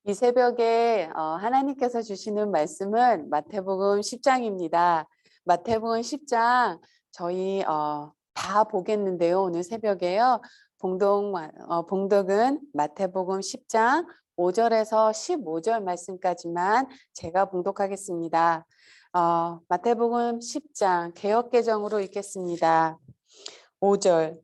이 새벽에 하나님께서 주시는 말씀은 마태복음 10장입니다. 마태복음 10장 저희 다 보겠는데요. 오늘 새벽에요. 봉독은 마태복음 10장 5절에서 15절 말씀까지만 제가 봉독하겠습니다. 마태복음 10장 개역개정으로 읽겠습니다. 5절.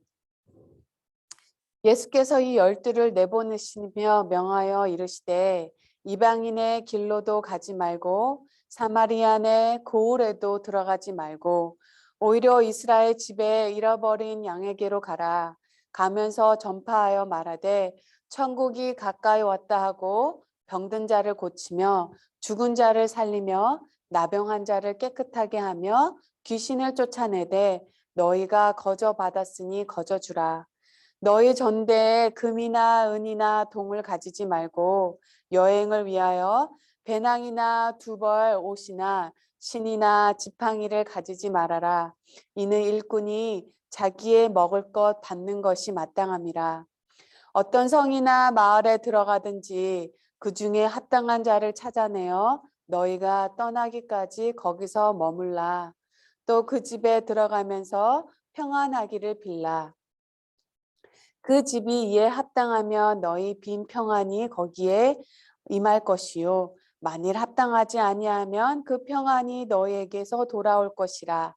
예수께서 이 열두를 내보내시며 명하여 이르시되 이방인의 길로도 가지 말고 사마리아의 고을에도 들어가지 말고 오히려 이스라엘 집에 잃어버린 양에게로 가라. 가면서 전파하여 말하되 천국이 가까이 왔다 하고 병든 자를 고치며 죽은 자를 살리며 나병한 자를 깨끗하게 하며 귀신을 쫓아내되 너희가 거저 받았으니 거저 주라. 너희 전대에 금이나 은이나 동을 가지지 말고 여행을 위하여 배낭이나 두벌 옷이나 신이나 지팡이를 가지지 말아라. 이는 일꾼이 자기의 먹을 것 받는 것이 마땅함이라. 어떤 성이나 마을에 들어가든지 그 중에 합당한 자를 찾아내어 너희가 떠나기까지 거기서 머물라. 또 그 집에 들어가면서 평안하기를 빌라. 그 집이 이에 합당하면 너희 빈 평안이 거기에 임할 것이요 만일 합당하지 아니하면 그 평안이 너희에게서 돌아올 것이라.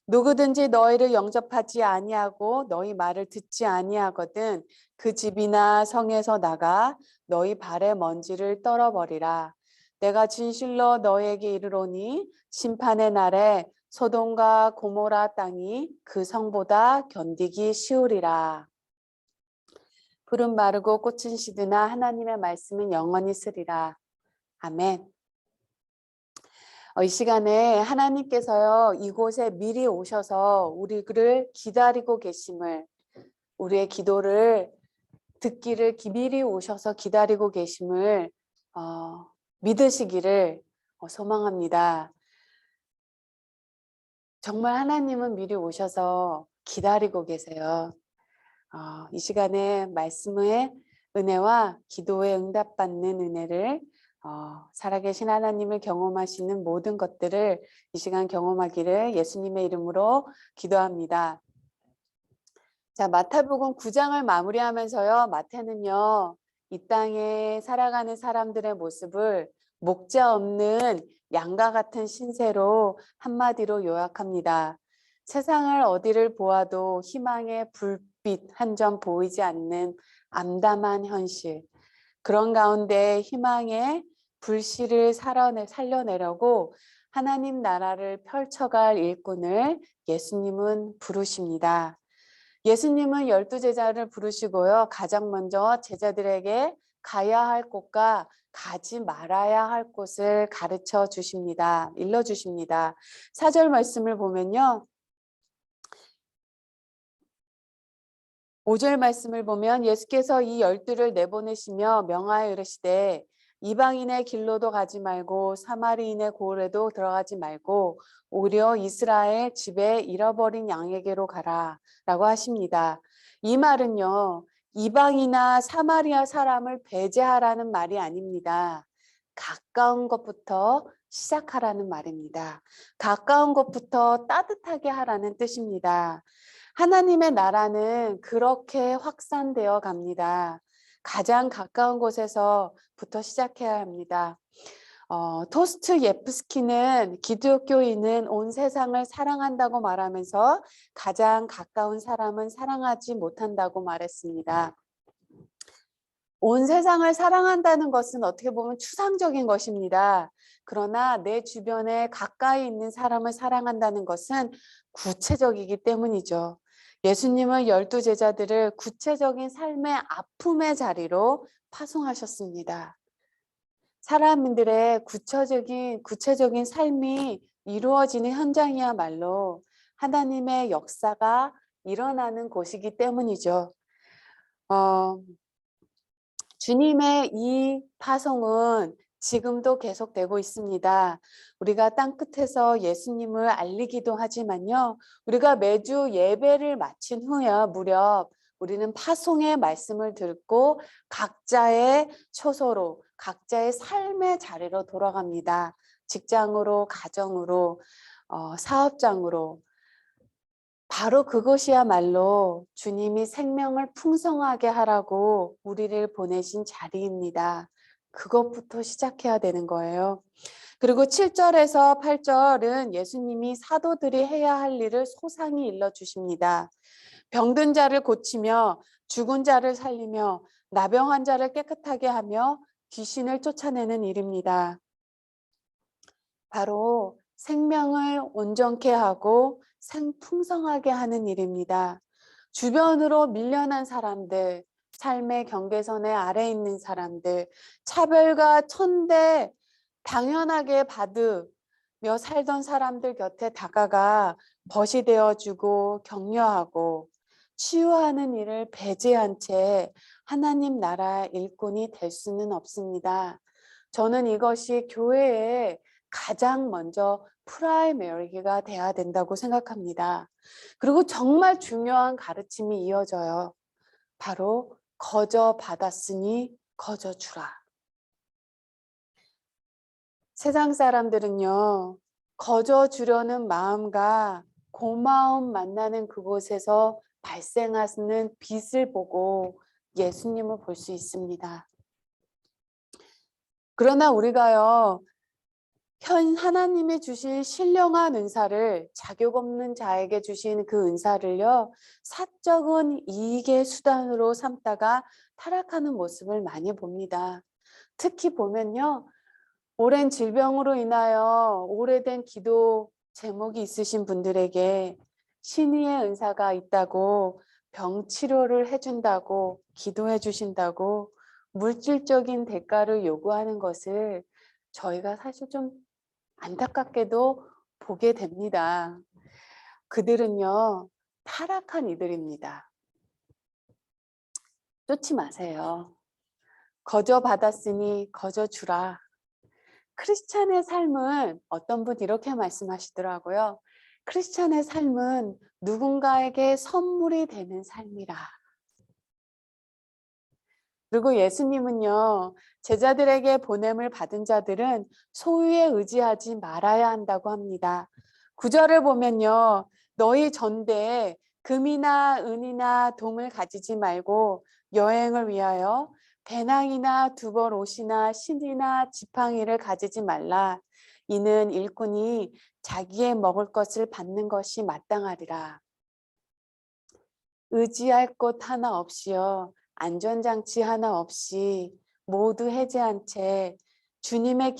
누구든지 너희를 영접하지 아니하고 너희 말을 듣지 아니하거든 그 집이나 성에서 나가 너희 발의 먼지를 떨어버리라. 내가 진실로 너희에게 이르노니 심판의 날에 소돔과 고모라 땅이 그 성보다 견디기 쉬우리라. 푸른 마르고 꽃은 시드나 하나님의 말씀은 영원히 쓰리라. 아멘. 이 시간에 하나님께서요 이곳에 미리 오셔서 우리를 기다리고 계심을, 우리의 기도를 듣기를 미리 오셔서 기다리고 계심을 믿으시기를 소망합니다. 정말 하나님은 미리 오셔서 기다리고 계세요. 이 시간에 말씀의 은혜와 기도에 응답받는 은혜를 살아계신 하나님을 경험하시는 모든 것들을 이 시간 경험하기를 예수님의 이름으로 기도합니다. 자, 마태복음 9장을 마무리하면서요. 마태는요. 이 땅에 살아가는 사람들의 모습을 목자 없는 양과 같은 신세로 한마디로 요약합니다. 세상을 어디를 보아도 희망의 불빛 한 점 보이지 않는 암담한 현실. 그런 가운데 희망의 불씨를 살려내려고 하나님 나라를 펼쳐갈 일꾼을 예수님은 부르십니다. 예수님은 12제자를 부르시고요. 가장 먼저 제자들에게 가야 할 곳과 가지 말아야 할 곳을 가르쳐 주십니다. 일러주십니다. 4절 말씀을 보면요. 5절 말씀을 보면 예수께서 이 12를 내보내시며 명하여 이르시되 이방인의 길로도 가지 말고 사마리인의 고을에도 들어가지 말고 오히려 이스라엘 집에 잃어버린 양에게로 가라 라고 하십니다. 이 말은요. 이방이나 사마리아 사람을 배제하라는 말이 아닙니다. 가까운 것부터 시작하라는 말입니다. 가까운 것부터 따뜻하게 하라는 뜻입니다. 하나님의 나라는 그렇게 확산되어 갑니다. 가장 가까운 곳에서부터 시작해야 합니다. 토스트 예프스키는 기독교인은 온 세상을 사랑한다고 말하면서 가장 가까운 사람은 사랑하지 못한다고 말했습니다. 온 세상을 사랑한다는 것은 어떻게 보면 추상적인 것입니다. 그러나 내 주변에 가까이 있는 사람을 사랑한다는 것은 구체적이기 때문이죠. 예수님은 12제자들을 구체적인 삶의 아픔의 자리로 파송하셨습니다. 사람들의 구체적인 삶이 이루어지는 현장이야말로 하나님의 역사가 일어나는 곳이기 때문이죠. 주님의 이 파송은 지금도 계속되고 있습니다. 우리가 땅끝에서 예수님을 알리기도 하지만요. 우리가 매주 예배를 마친 후에 무렵 우리는 파송의 말씀을 듣고 각자의 처소로, 각자의 삶의 자리로 돌아갑니다. 직장으로, 가정으로, 사업장으로. 바로 그것이야말로 주님이 생명을 풍성하게 하라고 우리를 보내신 자리입니다. 그것부터 시작해야 되는 거예요. 그리고 7절에서 8절은 예수님이 사도들이 해야 할 일을 소상히 일러주십니다. 병든 자를 고치며 죽은 자를 살리며 나병한 자를 깨끗하게 하며 귀신을 쫓아내는 일입니다. 바로 생명을 온전케 하고 풍성하게 하는 일입니다. 주변으로 밀려난 사람들, 삶의 경계선의 아래에 있는 사람들, 차별과 천대 당연하게 받으며 살던 사람들 곁에 다가가 벗이 되어주고 격려하고 치유하는 일을 배제한 채 하나님 나라의 일꾼이 될 수는 없습니다. 저는 이것이 교회의 가장 먼저 프라이머리가 돼야 된다고 생각합니다. 그리고 정말 중요한 가르침이 이어져요. 바로 거저 받았으니 거저 주라. 세상 사람들은요, 거저 주려는 마음과 고마움 만나는 그곳에서 발생하는 빛을 보고 예수님을 볼 수 있습니다. 그러나 우리가요, 하나님이 주신 신령한 은사를, 자격 없는 자에게 주신 그 은사를요, 사적인 이익의 수단으로 삼다가 타락하는 모습을 많이 봅니다. 특히 보면요, 오랜 질병으로 인하여 오래된 기도 제목이 있으신 분들에게 신의의 은사가 있다고 병 치료를 해준다고 기도해 주신다고 물질적인 대가를 요구하는 것을 저희가 사실 좀 안타깝게도 보게 됩니다. 그들은요, 타락한 이들입니다. 쫓지 마세요. 거저 받았으니 거저 주라. 크리스찬의 삶은 어떤 분 이렇게 말씀하시더라고요. 크리스찬의 삶은 누군가에게 선물이 되는 삶이라. 그리고 예수님은요, 제자들에게 보냄을 받은 자들은 소유에 의지하지 말아야 한다고 합니다. 9절을 보면요, 너희 전대에 금이나 은이나 동을 가지지 말고 여행을 위하여 배낭이나 두벌 옷이나 신이나 지팡이를 가지지 말라. 이는 일꾼이 자기의 먹을 것을 받는 것이 마땅하리라. 의지할 곳 하나 없이요, 안전장치 하나 없이 모두 해제한 채 주님의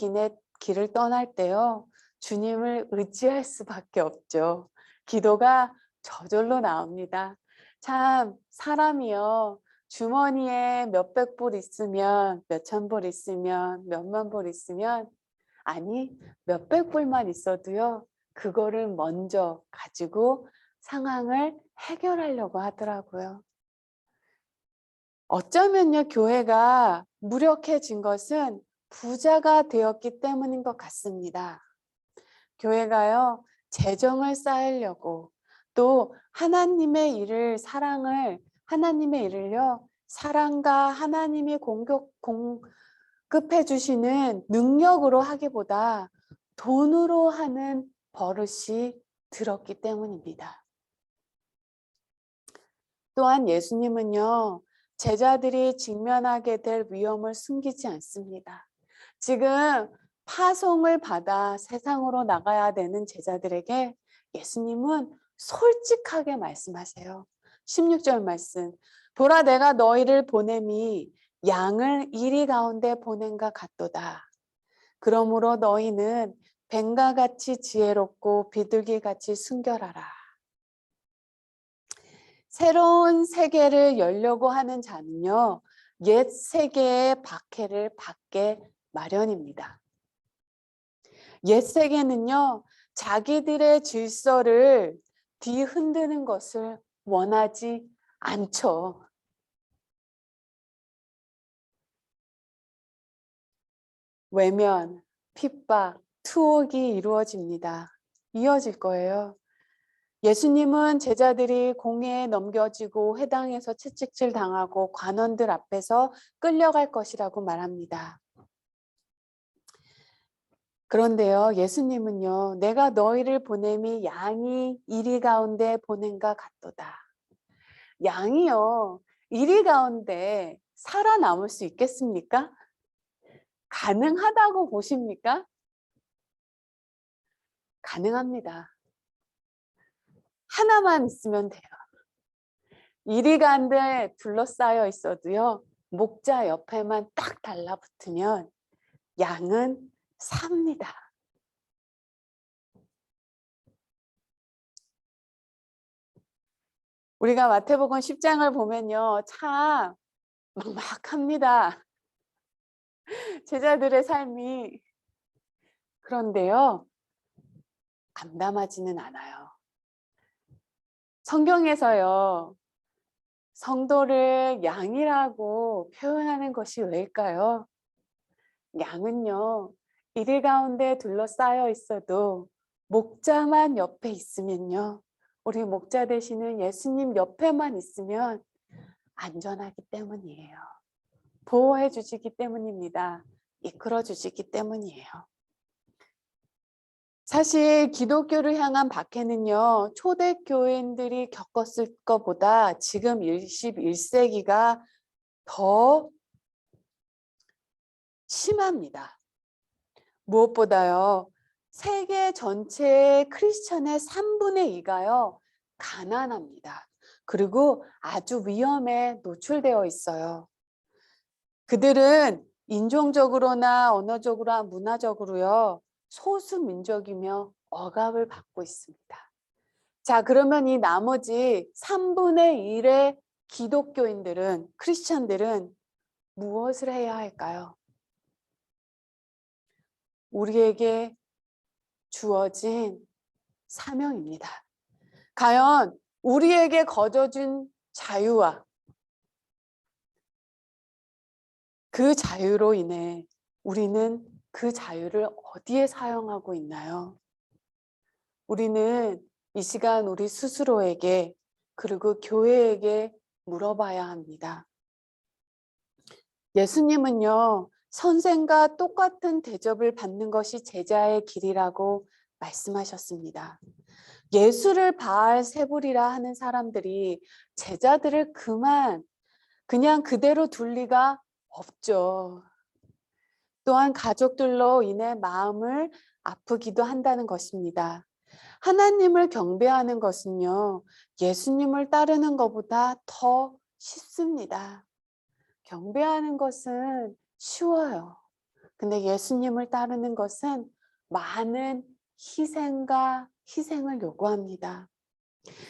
길을 떠날 때요, 주님을 의지할 수밖에 없죠. 기도가 저절로 나옵니다. 참 사람이요, 주머니에 몇백 불 있으면, 몇천 불 있으면, 몇만 불 있으면, 아니 몇백 불만 있어도요, 그거를 먼저 가지고 상황을 해결하려고 하더라고요. 어쩌면요, 교회가 무력해진 것은 부자가 되었기 때문인 것 같습니다. 교회가요, 재정을 쌓으려고 또 하나님의 일을요, 사랑과 하나님이 공급해 주시는 능력으로 하기보다 돈으로 하는 버릇이 들었기 때문입니다. 또한 예수님은요, 제자들이 직면하게 될 위험을 숨기지 않습니다. 지금 파송을 받아 세상으로 나가야 되는 제자들에게 예수님은 솔직하게 말씀하세요. 16절 말씀. 보라, 내가 너희를 보냄이 양을 이리 가운데 보냄과 같도다. 그러므로 너희는 뱀과 같이 지혜롭고 비둘기같이 순결하라. 새로운 세계를 열려고 하는 자는요, 옛 세계의 박해를 받게 마련입니다. 옛 세계는요, 자기들의 질서를 뒤흔드는 것을 원하지 않죠. 외면, 핍박, 투옥이 이루어집니다. 이어질 거예요. 예수님은 제자들이 공회에 넘겨지고 회당에서 채찍질 당하고 관원들 앞에서 끌려갈 것이라고 말합니다. 그런데요, 예수님은요, 내가 너희를 보냄이 양이 이리 가운데 보냄과 같도다. 양이요, 이리 가운데 살아남을 수 있겠습니까? 가능하다고 보십니까? 가능합니다. 하나만 있으면 돼요. 이리 가운데 둘러싸여 있어도요, 목자 옆에만 딱 달라붙으면 양은 삽니다. 우리가 마태복음 10장을 보면요, 참 막막합니다. 제자들의 삶이. 그런데요, 담담하지는 않아요. 성경에서요, 성도를 양이라고 표현하는 것이 왜일까요? 양은요, 이리 가운데 둘러싸여 있어도 목자만 옆에 있으면요, 우리 목자 되시는 예수님 옆에만 있으면 안전하기 때문이에요. 보호해 주시기 때문입니다. 이끌어 주시기 때문이에요. 사실 기독교를 향한 박해는요, 초대교인들이 겪었을 것보다 지금 21세기가 더 심합니다. 무엇보다요, 세계 전체의 크리스천의 3분의 2가요, 가난합니다. 그리고 아주 위험에 노출되어 있어요. 그들은 인종적으로나 언어적으로, 문화적으로요, 소수 민족이며 억압을 받고 있습니다. 자, 그러면 이 나머지 3분의 1의 기독교인들은, 크리스천들은 무엇을 해야 할까요? 우리에게 주어진 사명입니다. 과연 우리에게 거저준 자유와 그 자유로 인해 우리는 그 자유를 어디에 사용하고 있나요? 우리는 이 시간 우리 스스로에게 그리고 교회에게 물어봐야 합니다. 예수님은요, 선생과 똑같은 대접을 받는 것이 제자의 길이라고 말씀하셨습니다. 예수를 바알 세불이라 하는 사람들이 제자들을 그냥 그대로 둘 리가 없죠. 또한 가족들로 인해 마음을 아프기도 한다는 것입니다. 하나님을 경배하는 것은요, 예수님을 따르는 것보다 더 쉽습니다. 경배하는 것은 쉬워요. 근데 예수님을 따르는 것은 많은 희생을 요구합니다.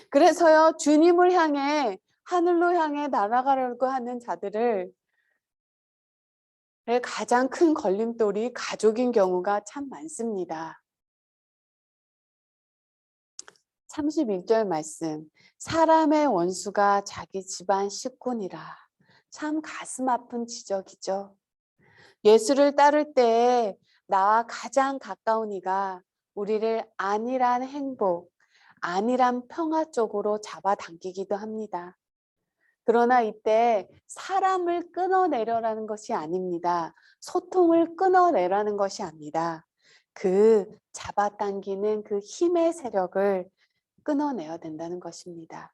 그래서요, 주님을 향해 하늘로 향해 날아가려고 하는 자들을 가장 큰 걸림돌이 가족인 경우가 참 많습니다. 31절 말씀, 사람의 원수가 자기 집안 식구니라. 참 가슴 아픈 지적이죠. 예수를 따를 때 나와 가장 가까운 이가 우리를 안일한 행복, 안일한 평화 쪽으로 잡아당기기도 합니다. 그러나 이때 사람을 끊어내려라는 것이 아닙니다. 소통을 끊어내라는 것이 아닙니다. 그 잡아당기는 그 힘의 세력을 끊어내야 된다는 것입니다.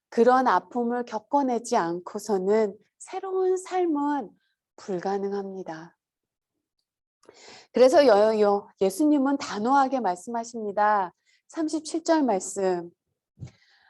그런 아픔을 겪어내지 않고서는 새로운 삶은 불가능합니다. 그래서 예수님은 단호하게 말씀하십니다. 37절 말씀.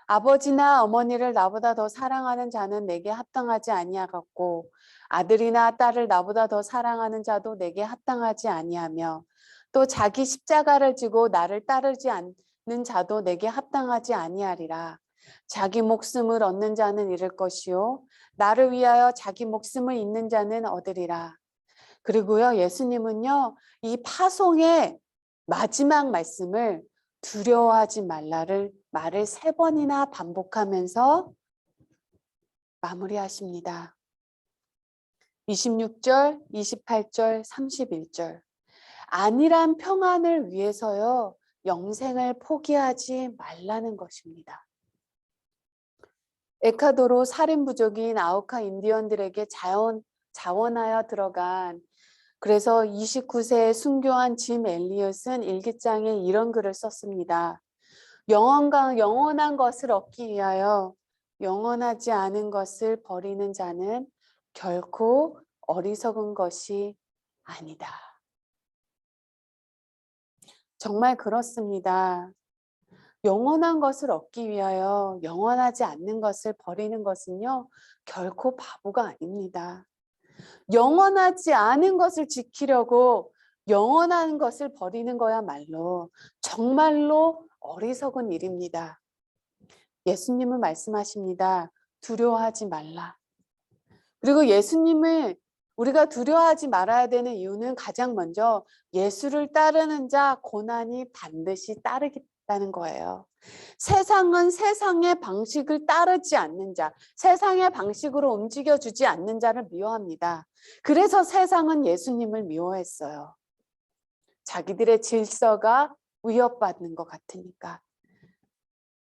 아버지나 어머니를 나보다 더 사랑하는 자는 내게 합당하지 아니하겠고 아들이나 딸을 나보다 더 사랑하는 자도 내게 합당하지 아니하며 또 자기 십자가를 지고 나를 따르지 않는 자도 내게 합당하지 아니하리라. 자기 목숨을 얻는 자는 잃을 것이요 나를 위하여 자기 목숨을 잃는 자는 얻으리라. 그리고요, 예수님은요, 이 파송의 마지막 말씀을 두려워하지 말라를 말을 3번이나 반복하면서 마무리하십니다. 26절, 28절, 31절. 안일한 평안을 위해서요, 영생을 포기하지 말라는 것입니다. 에콰도르 살인부족인 아우카 인디언들에게 자원하여 들어간, 그래서 29세의 순교한 짐 엘리엇은 일기장에 이런 글을 썼습니다. 영원한 것을 얻기 위하여 영원하지 않은 것을 버리는 자는 결코 어리석은 것이 아니다. 정말 그렇습니다. 영원한 것을 얻기 위하여 영원하지 않는 것을 버리는 것은요, 결코 바보가 아닙니다. 영원하지 않은 것을 지키려고 영원한 것을 버리는 거야말로 정말로 어리석은 일입니다. 예수님은 말씀하십니다. 두려워하지 말라. 그리고 예수님을 우리가 두려워하지 말아야 되는 이유는 가장 먼저 예수를 따르는 자 고난이 반드시 따르겠다는 거예요. 세상은 세상의 방식을 따르지 않는 자, 세상의 방식으로 움직여주지 않는 자를 미워합니다. 그래서 세상은 예수님을 미워했어요. 자기들의 질서가 위협받는 것 같으니까.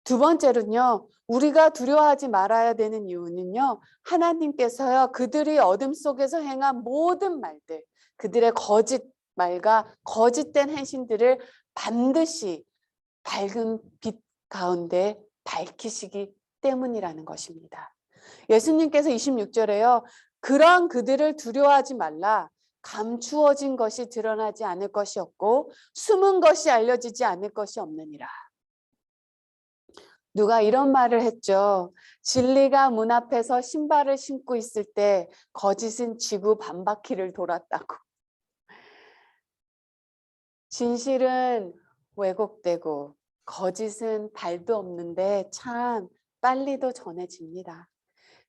두 번째로는요, 우리가 두려워하지 말아야 되는 이유는요, 하나님께서요, 그들이 어둠 속에서 행한 모든 말들, 그들의 거짓말과 거짓된 행신들을 반드시 밝은 빛 가운데 밝히시기 때문이라는 것입니다. 예수님께서 26절에요, 그러한 그들을 두려워하지 말라. 감추어진 것이 드러나지 않을 것이 없고 숨은 것이 알려지지 않을 것이 없느니라. 누가 이런 말을 했죠. 진리가 문 앞에서 신발을 신고 있을 때 거짓은 지구 반바퀴를 돌았다고. 진실은 왜곡되고 거짓은 발도 없는데 참 빨리도 전해집니다.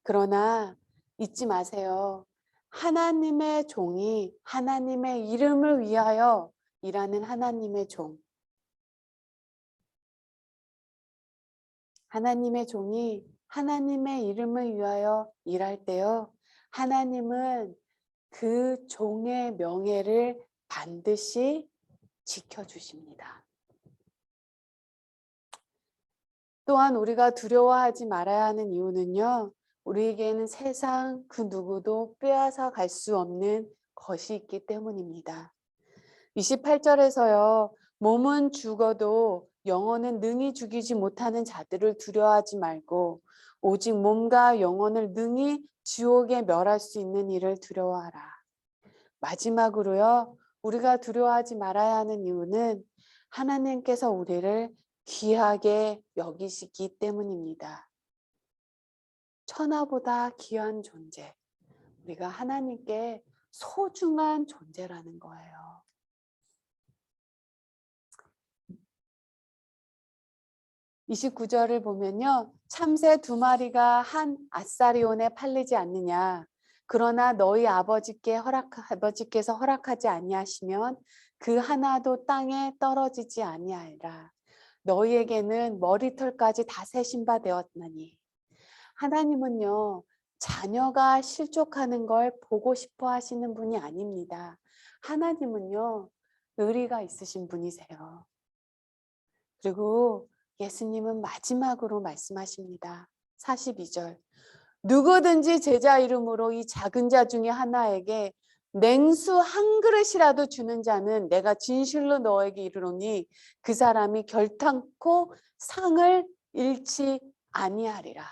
그러나 잊지 마세요. 하나님의 종이 하나님의 이름을 위하여 일하는 하나님의 종. 하나님의 종이 하나님의 이름을 위하여 일할 때요. 하나님은 그 종의 명예를 반드시 지켜주십니다. 또한 우리가 두려워하지 말아야 하는 이유는요. 우리에게는 세상 그 누구도 빼앗아 갈 수 없는 것이 있기 때문입니다. 28절에서요. 몸은 죽어도 영혼은 능히 죽이지 못하는 자들을 두려워하지 말고 오직 몸과 영혼을 능히 지옥에 멸할 수 있는 일을 두려워하라. 마지막으로요. 우리가 두려워하지 말아야 하는 이유는 하나님께서 우리를 귀하게 여기시기 때문입니다. 천하보다 귀한 존재. 우리가 하나님께 소중한 존재라는 거예요. 29절을 보면요. 참새 2마리가 한 아사리온에 팔리지 않느냐. 그러나 너희 아버지께서 허락하지 아니하시면 그 하나도 땅에 떨어지지 아니하리라. 너희에게는 머리털까지 다 세신 바 되었나니. 하나님은요. 자녀가 실족하는 걸 보고 싶어 하시는 분이 아닙니다. 하나님은요. 의리가 있으신 분이세요. 그리고 예수님은 마지막으로 말씀하십니다. 42절. 누구든지 제자 이름으로 이 작은 자 중에 하나에게 냉수 한 그릇이라도 주는 자는 내가 진실로 너에게 이르노니 그 사람이 결탄코 상을 잃지 아니하리라.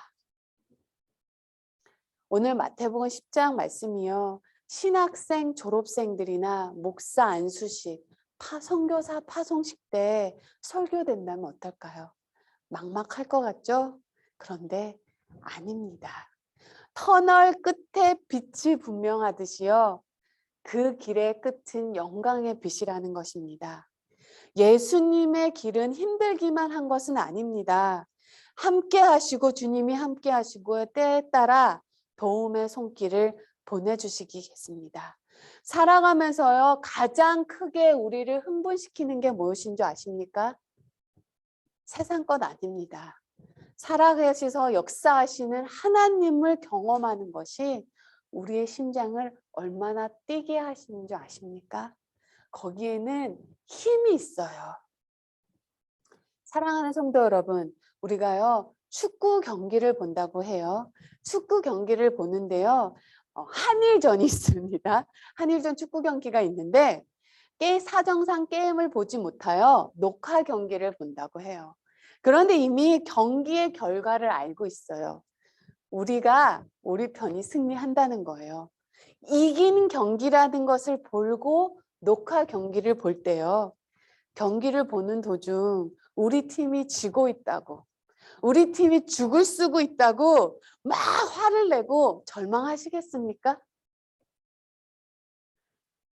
오늘 마태복음 10장 말씀이요. 신학생 졸업생들이나 목사 안수식, 선교사 파송식 때 설교된다면 어떨까요? 막막할 것 같죠? 그런데 아닙니다. 터널 끝에 빛이 분명하듯이요. 그 길의 끝은 영광의 빛이라는 것입니다. 예수님의 길은 힘들기만 한 것은 아닙니다. 함께 하시고 주님이 함께 하시고 때에 따라 도움의 손길을 보내주시겠습니다. 살아가면서요. 가장 크게 우리를 흥분시키는 게 무엇인 줄 아십니까? 세상 것 아닙니다. 살아계셔서 역사하시는 하나님을 경험하는 것이 우리의 심장을 얼마나 뛰게 하시는 줄 아십니까? 거기에는 힘이 있어요. 사랑하는 성도 여러분, 우리가요, 축구 경기를 본다고 해요. 축구 경기를 보는데요, 한일전이 있습니다. 한일전 축구 경기가 있는데, 사정상 게임을 보지 못하여 녹화 경기를 본다고 해요. 그런데 이미 경기의 결과를 알고 있어요. 우리 편이 승리한다는 거예요. 이긴 경기라는 것을 보고 녹화 경기를 볼 때요. 경기를 보는 도중 우리 팀이 지고 있다고, 우리 팀이 죽을 쓰고 있다고 막 화를 내고 절망하시겠습니까?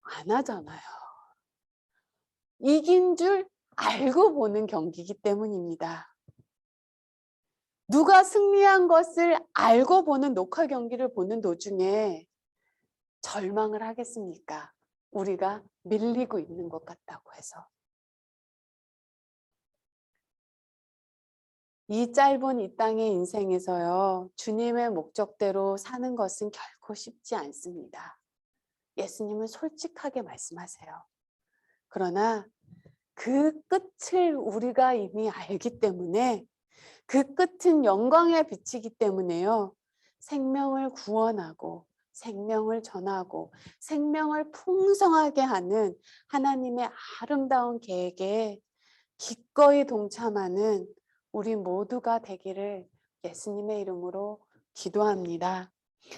안 하잖아요. 이긴 줄 알고 보는 경기이기 때문입니다. 누가 승리한 것을 알고 보는 녹화 경기를 보는 도중에 절망을 하겠습니까? 우리가 밀리고 있는 것 같다고 해서. 이 짧은 이 땅의 인생에서요, 주님의 목적대로 사는 것은 결코 쉽지 않습니다. 예수님은 솔직하게 말씀하세요. 그러나 그 끝을 우리가 이미 알기 때문에, 그 끝은 영광에 비치기 때문에요, 생명을 구원하고 생명을 전하고 생명을 풍성하게 하는 하나님의 아름다운 계획에 기꺼이 동참하는 우리 모두가 되기를 예수님의 이름으로 기도합니다.